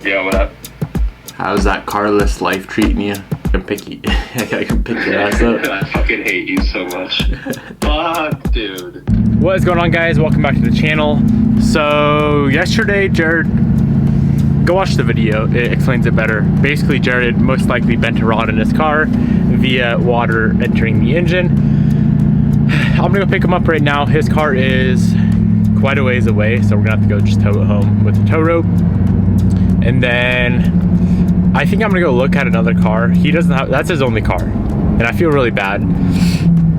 Yeah, what up? How's that carless life treating you? I can pick your ass up. I fucking hate you so much. Fuck, dude. What is going on, guys? Welcome back to the channel. So yesterday, Jared, go watch the video, it explains it better. Basically, Jared most likely bent a rod in his car via water entering the engine. I'm gonna go pick him up right now. His car is quite a ways away, so we're gonna have to go just tow it home with the tow rope. And then I think I'm gonna go look at another car. He doesn't have, that's his only car. And I feel really bad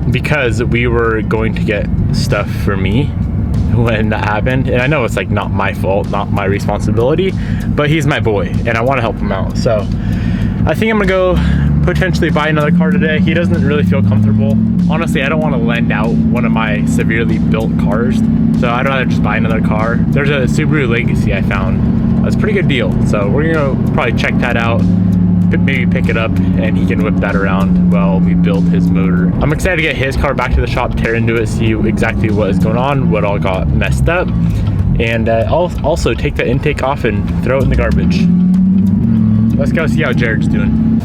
because we were going to get stuff for me when that happened. And I know it's like not my fault, not my responsibility, but he's my boy and I wanna help him out. So I think I'm gonna go potentially buy another car today. He doesn't really feel comfortable. Honestly, I don't wanna lend out one of my severely built cars. So I'd rather just buy another car. There's a Subaru Legacy I found. It's a pretty good deal. So we're gonna probably check that out, maybe pick it up, and he can whip that around while we build his motor. I'm excited to get his car back to the shop, tear into it, see exactly what is going on, what all got messed up, and I'll also take the intake off and throw it in the garbage. Let's go see how Jared's doing.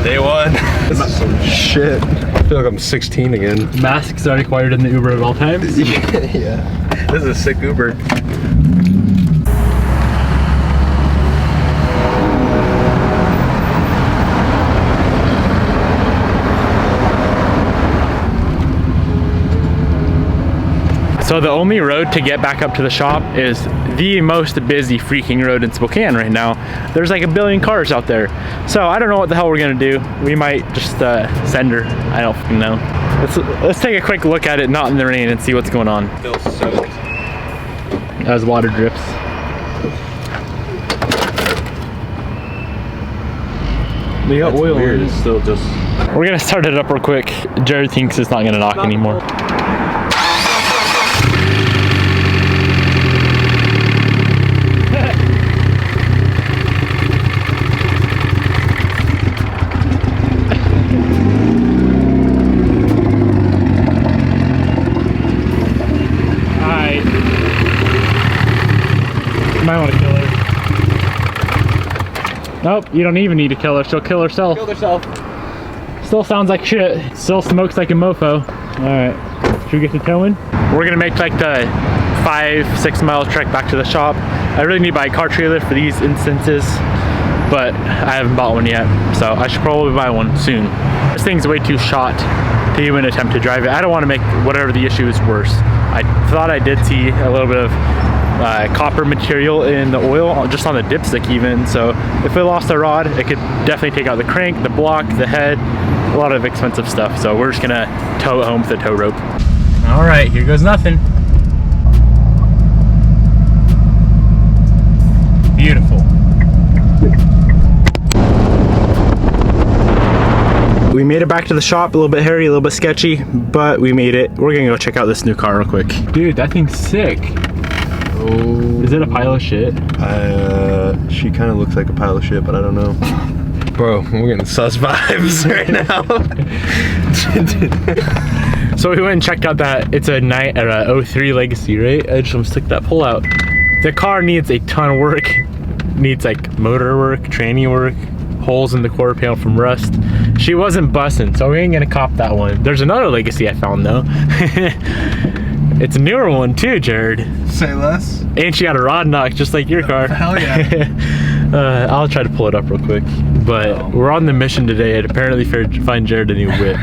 Day one. This is some shit. I feel like I'm 16 again. Masks are required in the Uber at all times. Yeah. This is a sick Uber. So the only road to get back up to the shop is the most busy freaking road in Spokane right now. There's like a billion cars out there. So I don't know what the hell we're gonna do. We might just send her. I don't fucking know. Let's take a quick look at it, not in the rain, and see what's going on. Still soaked. As water drips. They got oil Weird. in it. It's still just. We're gonna start it up real quick. Jared thinks it's not gonna knock anymore. Might want to kill her. Nope, you don't even need to kill her. She'll kill herself. Killed herself. Still sounds like shit. Still smokes like a mofo. Alright, should we get to towing? We're gonna make like the 5-6 mile trek back to the shop. I really need to buy a car trailer for these instances, but I haven't bought one yet, so I should probably buy one soon. This thing's way too shot to even attempt to drive it. I don't want to make whatever the issue is worse. I thought I did see a little bit of copper material in the oil, just on the dipstick even, so if it lost the rod, it could definitely take out the crank, the block, the head, a lot of expensive stuff. So we're just gonna tow it home with the tow rope. All right, here goes nothing. Beautiful. We made it back to the shop, a little bit hairy, a little bit sketchy, but we made it. We're gonna go check out this new car real quick. Dude, that thing's sick. Oh. Is it a pile of shit? She kind of looks like a pile of shit, but I don't know. Bro, we're getting sus vibes right now. So we went and checked out that it's a 03 Legacy, right? I just want to stick that pull out. The car needs a ton of work. Needs like motor work, tranny work, holes in the quarter panel from rust. She wasn't busting, so we ain't gonna cop that one. There's another Legacy I found though. It's a newer one too, Jared. Say less. And she got a rod knock just like your car. Hell yeah. I'll try to pull it up real quick. But we're on the mission today and apparently find Jared a new whip.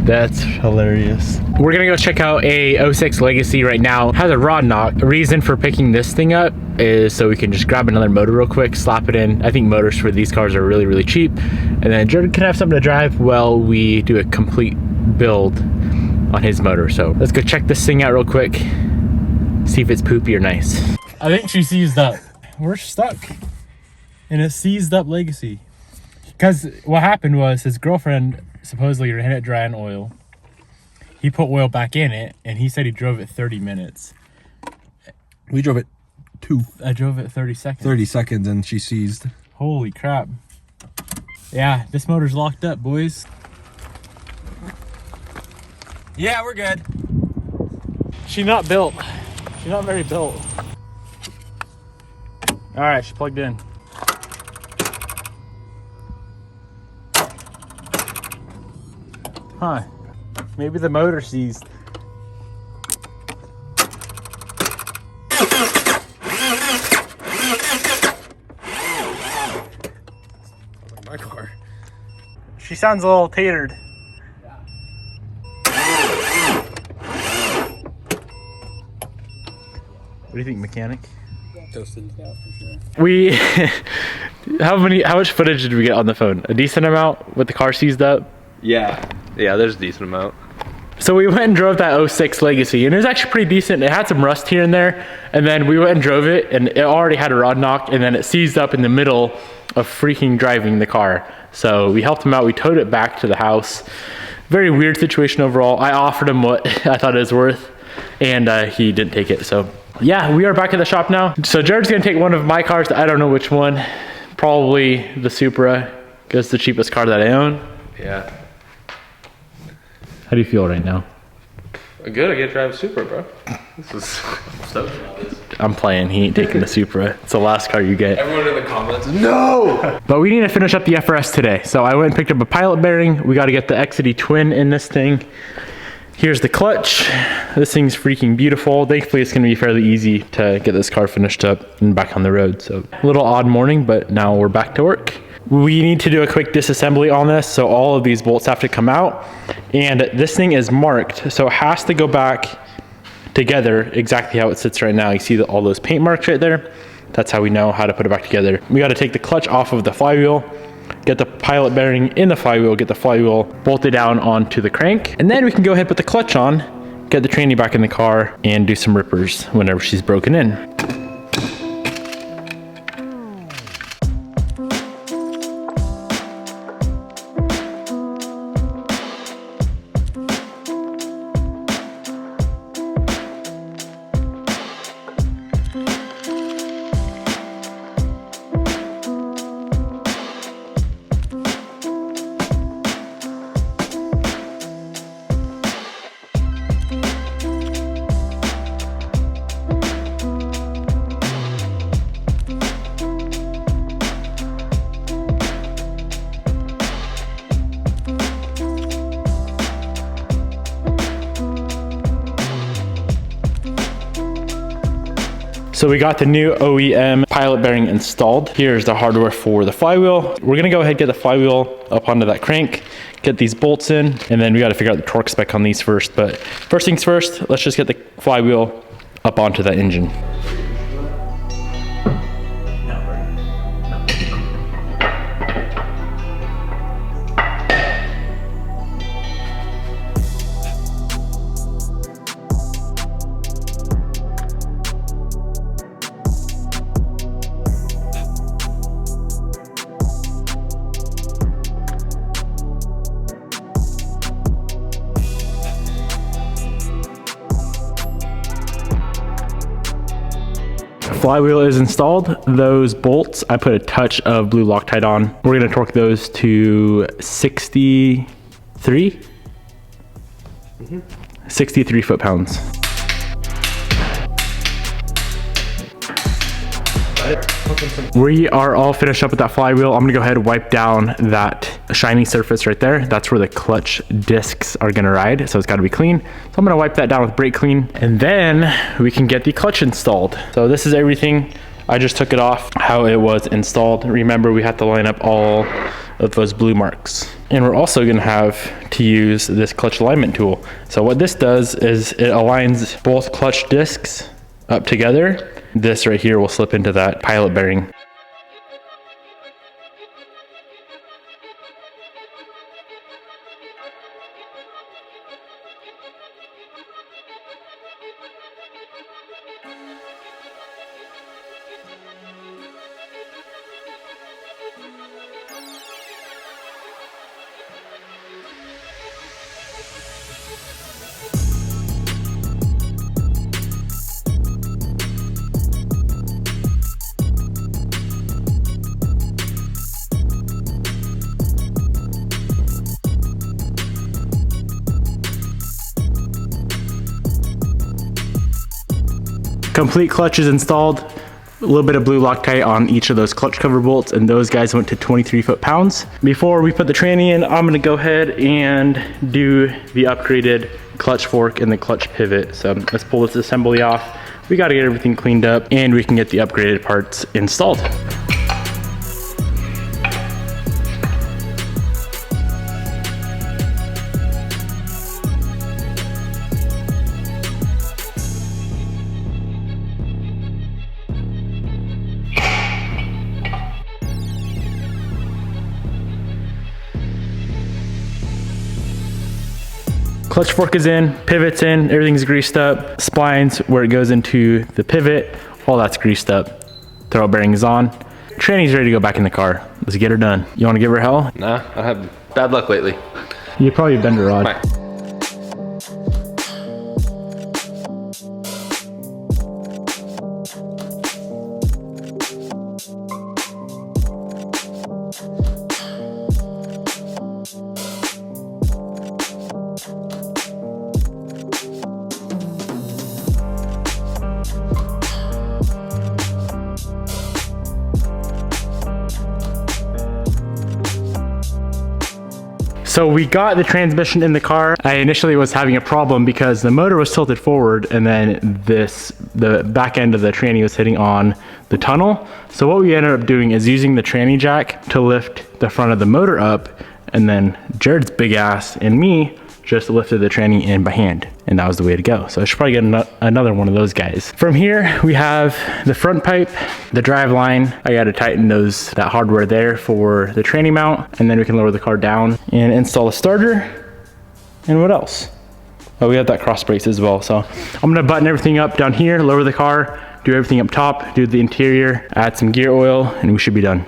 That's hilarious. We're gonna go check out a 06 Legacy right now. It has a rod knock. The reason for picking this thing up is so we can just grab another motor real quick, slap it in. I think motors for these cars are really, really cheap. And then Jared can have something to drive while we do a complete build on his motor. So let's go check this thing out real quick, see if it's poopy or nice. I think she seized up. We're stuck in a seized up Legacy. Because what happened was his girlfriend supposedly ran it dry on oil. He put oil back in it and he said he drove it 30 minutes. We drove it I drove it 30 seconds. 30 seconds and she seized. Holy crap. Yeah, this motor's locked up, boys. Yeah, we're good. She's not built. She's not very built. All right, she's plugged in. Huh. Maybe the motor seized. My car. She sounds a little tatered. What do you think, mechanic? Toasted. We how much footage did we get on the phone? A decent amount with the car seized up? Yeah, there's a decent amount. So we went and drove that 06 Legacy, and it was actually pretty decent. It had some rust here and there, and then we went and drove it, and it already had a rod knock, and then it seized up in the middle of freaking driving the car. So we helped him out. We towed it back to the house. Very weird situation overall. I offered him what I thought it was worth, and he didn't take it. So yeah, we are back at the shop now. So Jared's gonna take one of my cars. I don't know which one. Probably the Supra, because it's the cheapest car that I own. Yeah. How do you feel right now? Good, I get to drive a Supra, bro. This is so this. I'm playing. He ain't taking the Supra. It's the last car you get. Everyone in the comments, no! But we need to finish up the FRS today. So I went and picked up a pilot bearing. We got to get the XD twin in this thing. Here's the clutch. This thing's freaking beautiful. Thankfully, it's gonna be fairly easy to get this car finished up and back on the road. So a little odd morning, but now we're back to work. We need to do a quick disassembly on this. So all of these bolts have to come out, and this thing is marked. So it has to go back together exactly how it sits right now. You see all those paint marks right there? That's how we know how to put it back together. We got to take the clutch off of the flywheel, get the pilot bearing in the flywheel, get the flywheel bolted down onto the crank, and then we can go ahead and put the clutch on, get the tranny back in the car, and do some rippers whenever she's broken in. So we got the new OEM pilot bearing installed. Here's the hardware for the flywheel. We're gonna go ahead and get the flywheel up onto that crank, get these bolts in, and then we gotta figure out the torque spec on these first. But first things first, let's just get the flywheel up onto that engine. Flywheel is installed. Those bolts, I put a touch of blue Loctite on. We're gonna torque those to 63? 63 foot-pounds. We are all finished up with that flywheel. I'm gonna go ahead and wipe down that shiny surface right there. That's where the clutch discs are gonna ride, so it's gotta be clean. So I'm gonna wipe that down with brake clean, and then we can get the clutch installed. So this is everything. I just took it off how it was installed. Remember, we have to line up all of those blue marks. And we're also gonna have to use this clutch alignment tool. So what this does is it aligns both clutch discs up together. This right here will slip into that pilot bearing. Complete clutch is installed. a little bit of blue Loctite on each of those clutch cover bolts, and those guys went to 23 foot-pounds. Before we put the tranny in, I'm gonna go ahead and do the upgraded clutch fork and the clutch pivot. So let's pull this assembly off. We gotta get everything cleaned up and we can get the upgraded parts installed. Clutch fork is in, pivot's in, everything's greased up. Splines where it goes into the pivot, all that's greased up. Throw bearing is on. Tranny's ready to go back in the car. Let's get her done. You wanna give her hell? Nah, I have bad luck lately. You probably bend her rod. Bye. So we got the transmission in the car. I initially was having a problem because the motor was tilted forward and then the back end of the tranny was hitting on the tunnel. So what we ended up doing is using the tranny jack to lift the front of the motor up, and then Jared's big ass and me just lifted the tranny in by hand, and that was the way to go. So I should probably get another one of those guys. From here, we have the front pipe, the drive line. I gotta tighten that hardware there for the tranny mount, and then we can lower the car down and install a starter. And what else? Oh, we have that cross brace as well. So I'm gonna button everything up down here, lower the car, do everything up top, do the interior, add some gear oil, and we should be done.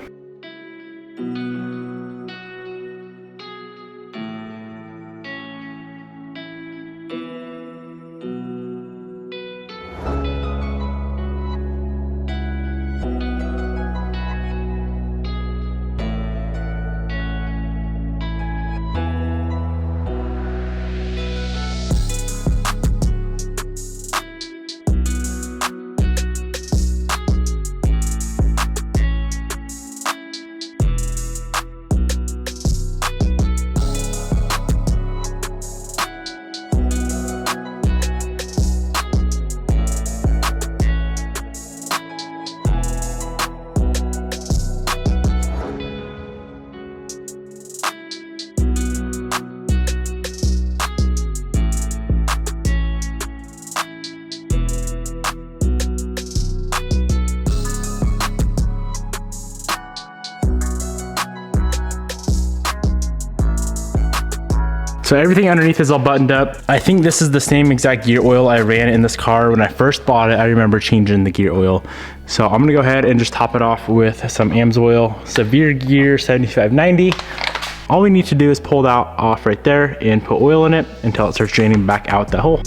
So everything underneath is all buttoned up. I think this is the same exact gear oil I ran in this car when I first bought it. I remember changing the gear oil. So I'm gonna go ahead and just top it off with some AMSOIL Severe Gear 7590. All we need to do is pull that off right there and put oil in it until it starts draining back out the hole.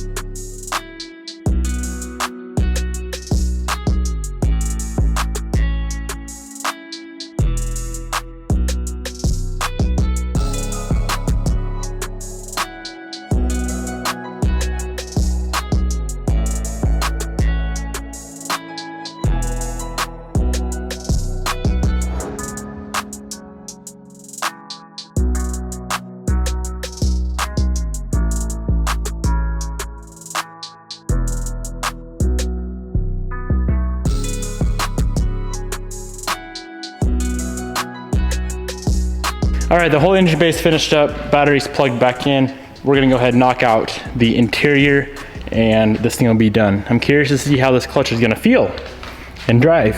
All right, the whole engine bay is finished up, batteries plugged back in. We're gonna go ahead and knock out the interior and this thing will be done. I'm curious to see how this clutch is gonna feel and drive.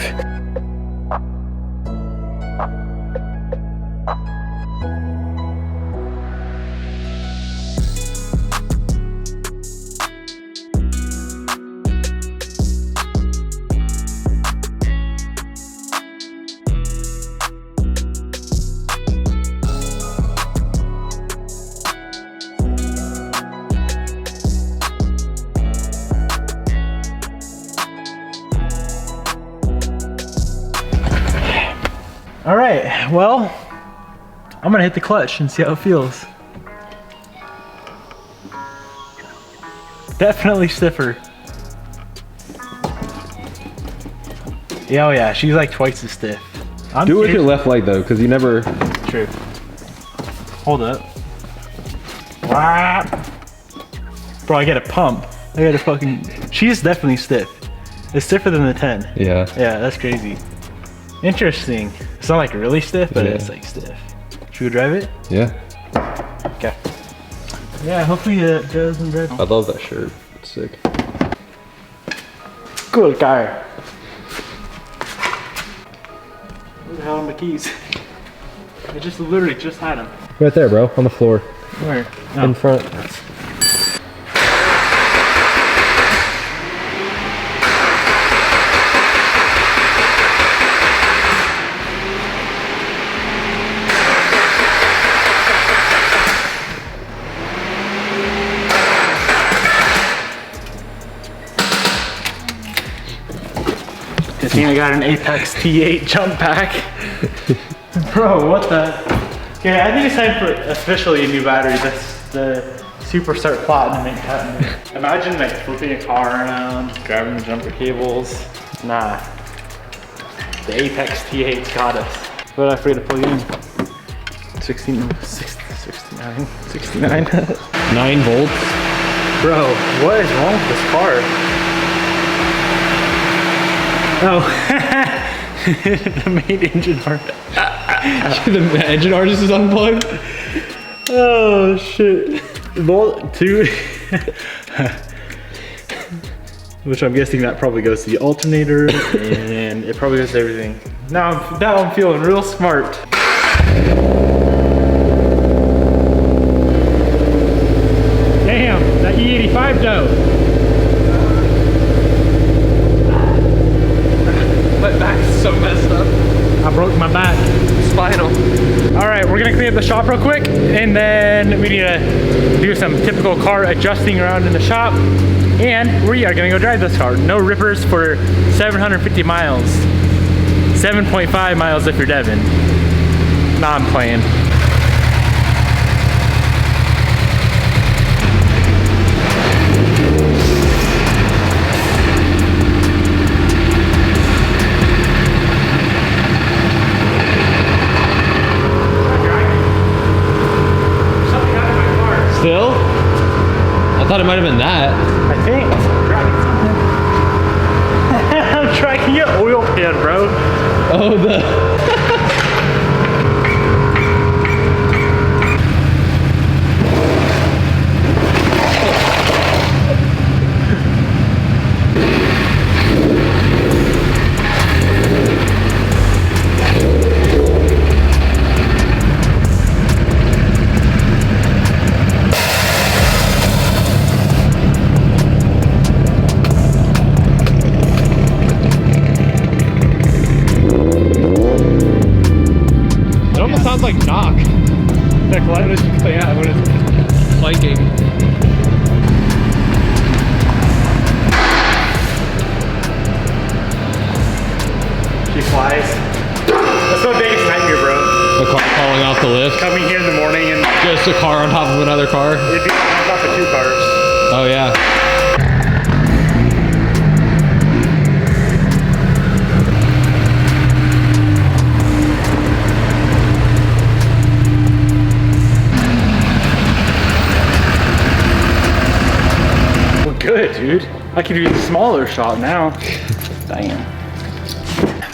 All right, well, I'm gonna hit the clutch and see how it feels. Definitely stiffer. Yeah, oh yeah, she's like twice as stiff. Do it with your left leg though, because you never. True. Hold up. Wow. Bro, I got a pump. I got a fucking. She's definitely stiff. It's stiffer than the 10. Yeah. Yeah, that's crazy. Interesting. It's not like really stiff, but Yeah. it's like stiff. Should we drive it? Yeah. Okay. Yeah, hopefully it doesn't drive. I love that shirt. It's sick. Cool car. Where the hell are my keys? I just literally just had them. Right there, bro, on the floor. Where? In front. Good thing I got an Apex T8 jump pack. Bro, what the? Okay, I think it's time for officially a new battery. That's the Super Start Platinum ain't cutting it. Imagine like flipping a car around, grabbing the jumper cables. Nah. The Apex T8's got us. What did I forget to plug in? 69. 9 volts. Bro, what is wrong with this car? Oh, the main engine part. The engine harness is unplugged. Oh shit. Volt 2. Which I'm guessing that probably goes to the alternator and it probably goes to everything. Now I'm feeling real smart. Damn, that E85 though. My back's so messed up. I broke my back. Spinal. All right, we're gonna clean up the shop real quick and then we need to do some typical car adjusting around in the shop. And we are gonna go drive this car. No rippers for 750 miles. 7.5 miles if you're Devin. Nah, I'm playing. Still? I thought it might have been that. I think. I'm tracking your oil pan, bro. Oh, the. Sounds like knock. Yeah, what is it? Liking. She flies. That's my biggest nightmare, bro. A car falling off the lift. Coming here in the morning and Just a car on top of another car. it'd be on top of 2 cars. Oh yeah. We're good, dude. I could use a smaller shot now. Damn.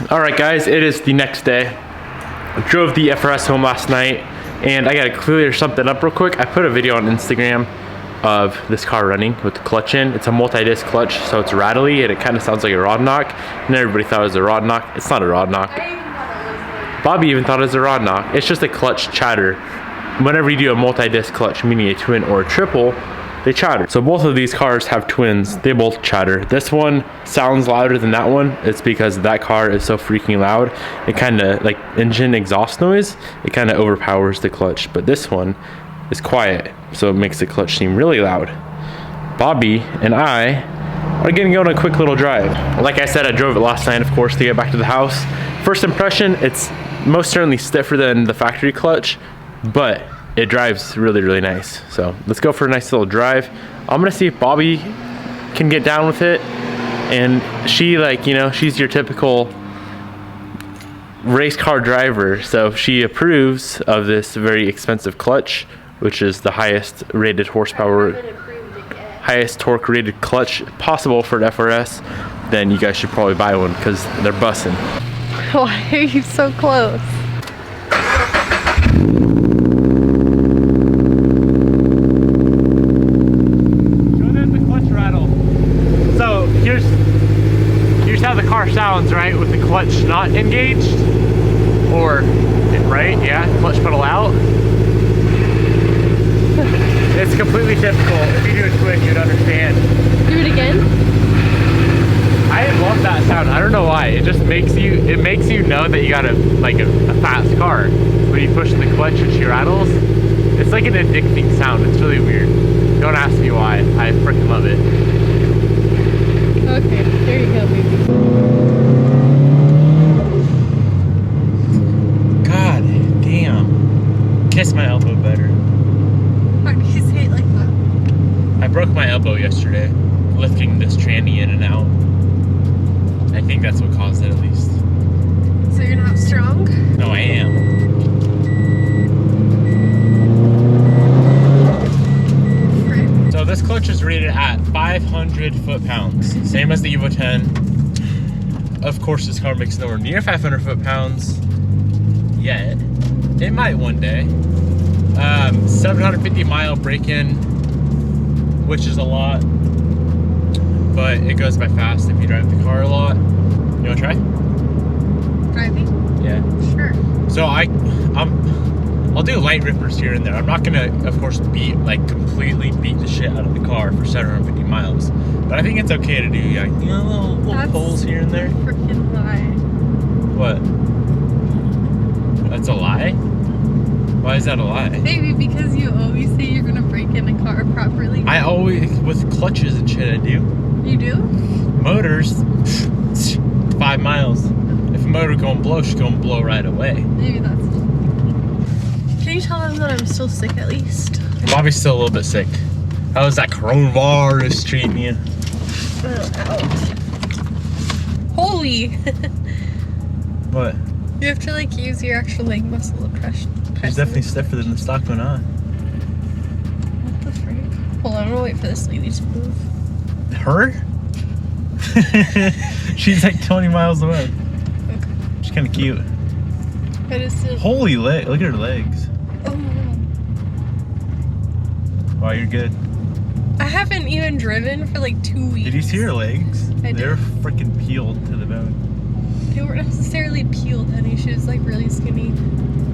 All right, guys, it is the next day. I drove the FRS home last night, and I gotta clear something up real quick. I put a video on Instagram of this car running with the clutch in. It's a multi-disc clutch, so it's rattly, and it kind of sounds like a rod knock. And everybody thought it was a rod knock. It's not a rod knock. Bobby even thought it was a rod knock. It's just a clutch chatter. Whenever you do a multi-disc clutch, meaning a twin or a triple, they chatter. So both of these cars have twins. They both chatter. This one sounds louder than that one. It's because that car is so freaking loud. It kind of like engine exhaust noise. It kind of overpowers the clutch. But this one is quiet, so it makes the clutch seem really loud. Bobby and I are gonna go on a quick little drive. Like I said, I drove it last night, of course, to get back to the house. First impression, it's most certainly stiffer than the factory clutch, but it drives really, really nice. So let's go for a nice little drive. I'm gonna see if Bobby can get down with it. And she, like, you know, she's your typical race car driver, so she approves of this very expensive clutch, which is the highest rated horsepower, highest torque rated clutch possible for an FRS. Then you guys should probably buy one because they're bussing. Why are you so close? Here's how the car sounds, right? With the clutch not engaged, or right, yeah, clutch pedal out. It's completely typical. If you do it quick, you'd understand. Do it again. I love that sound. I don't know why. It just makes you know that you got a fast car. When you push the clutch and she rattles, it's like an addicting sound. It's really weird. Don't ask me why. I freaking love it. Okay, there you go, baby. God damn. Kiss my elbow better. Why do you say it like that? I broke my elbow yesterday, lifting this tranny in and out. I think that's what caused it, at least. So you're not strong? No, I am. So this clutch is rated at 500 foot-pounds, same as the Evo 10. Of course, this car makes nowhere near 500 foot-pounds yet. It might one day. 750 mile break-in, which is a lot, but it goes by fast if you drive the car a lot. You wanna try? Driving? Yeah. Sure. So I'll do light rippers here and there. I'm not gonna, of course, completely beat the shit out of the car for 750 miles. But I think it's okay to do, little pulls here and there. Freaking lie. What? That's a lie? Why is that a lie? Maybe because you always say you're gonna break in a car properly. I always, with clutches and shit, I do. You do? Motors, 5 miles. If a motor gonna blow, she's gonna blow right away. Maybe that's. Can you tell them that I'm still sick at least? Bobby's still a little bit sick. How's that coronavirus treating you? Ouch. Holy! What? You have to use your actual leg muscle to press. She's definitely stiffer than the stock went on. What the frick? Hold on, I'm gonna wait for this lady to move. Her? She's like 20 miles away. Okay. She's kind of cute. I just didn't. Holy leg! Look at her legs. Oh my god. Wow, you're good. I haven't even driven for 2 weeks. Did you see her legs? I did. They're freaking peeled to the bone. They weren't necessarily peeled, honey. She was really skinny.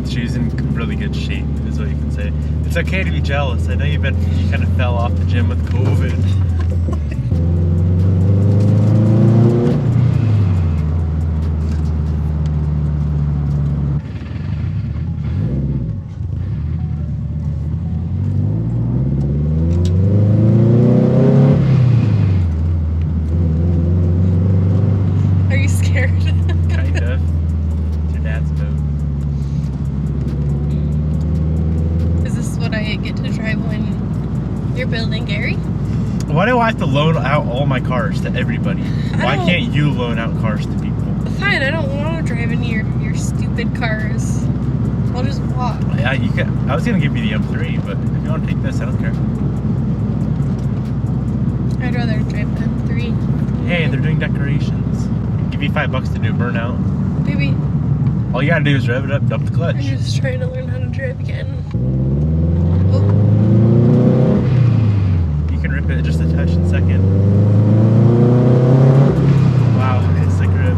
She's in really good shape, is what you can say. It's okay to be jealous. I know you kind of fell off the gym with COVID. Are you scared? Kind of. It's your dad's boat. Is this what I get to drive when you're building Gary? Why do I have to loan out all my cars to everybody? Why can't you loan out cars to people? Fine, I don't want to drive in your stupid cars. I'll just walk. Yeah, you can. I was gonna give you the M3, but if you want to take this, I don't care. I'd rather drive the M3. Hey, they're doing decorations. Give you $5 to do a burnout. Maybe. All you gotta do is rev it up, dump the clutch. I'm just trying to learn how to drive again. Oh. You can rip it just a touch in a second. Wow, it's a grip.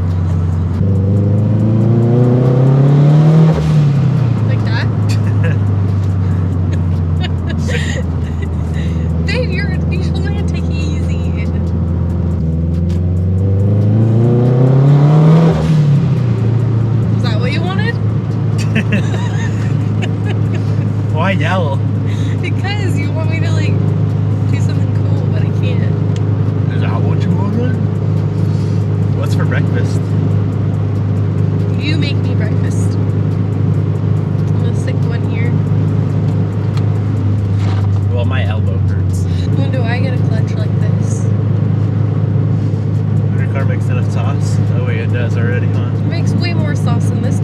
Like that? Babe, you told me to take it easy. Is that what you wanted? Why yell? Because you want me to do something cool, but I can't. Is that what you wanted? What's for breakfast? You make me breakfast. I'm gonna stick one here. Well, my elbow hurts. When do I get a clutch like this? Your car makes enough sauce? Oh wait, it does already, huh? It makes way more sauce than this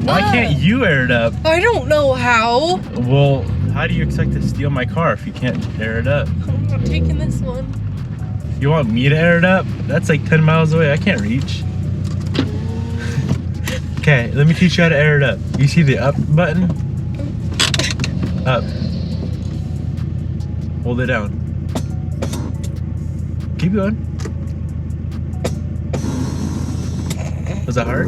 Why can't you air it up? I don't know how. Well, how do you expect to steal my car if you can't air it up? I'm not taking this one. You want me to air it up? That's like 10 miles away. I can't reach. Okay, let me teach you how to air it up. You see the up button? Up. Hold it down. Keep going. Was that hard?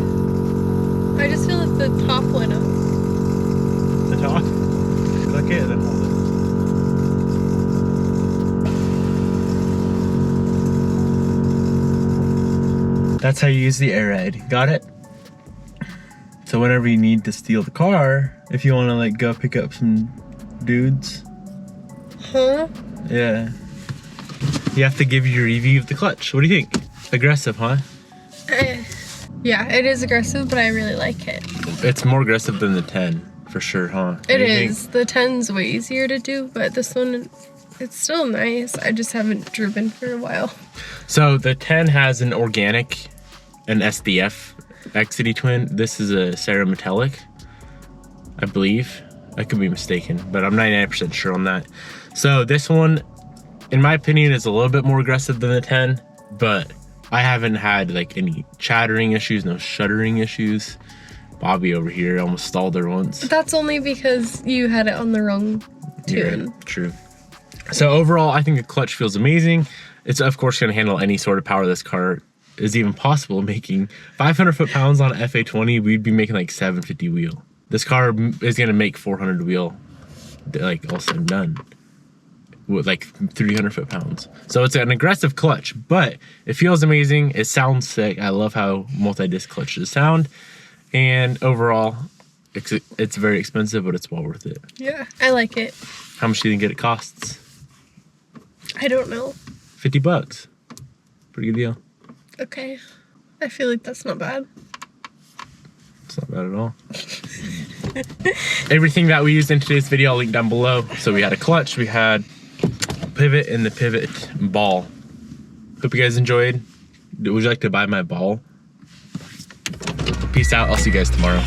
I just feel like the top went up. The top? Click it and then hold it. That's how you use the air ride. Got it? So whenever you need to steal the car, if you want to like go pick up some dudes, Huh? yeah, you have to give your review of the clutch. What do you think? Aggressive, huh? Yeah, it is aggressive, but I really like it. It's more aggressive than the 10, for sure, huh? It is. The 10's way easier to do, but this one, it's still nice. I just haven't driven for a while. So the 10 has an organic, an SDF X-City twin. This is a Cerametallic, I believe. I could be mistaken, but I'm 99% sure on that. So this one, in my opinion, is a little bit more aggressive than the 10, but I haven't had like any chattering issues, no shuddering issues. Bobby over here almost stalled her once. That's only because you had it on the wrong tune. Yeah, true. So overall, I think the clutch feels amazing. It's of course going to handle any sort of power this car is even possible. Making 500 foot-pounds on FA20, we'd be making like 750 wheel. This car is going to make 400 wheel, like all said and done, with like 300 foot-pounds. So it's an aggressive clutch, but it feels amazing. It sounds sick. I love how multi-disc clutches sound. And overall, it's very expensive, but it's well worth it. Yeah, I like it. How much do you think it costs? I don't know. $50. Pretty good deal. Okay. I feel like that's not bad. It's not bad at all. Everything that we used in today's video, I'll link down below. So we had a clutch, we had a pivot, and the pivot ball. Hope you guys enjoyed. Would you like to buy my ball? Peace out. I'll see you guys tomorrow.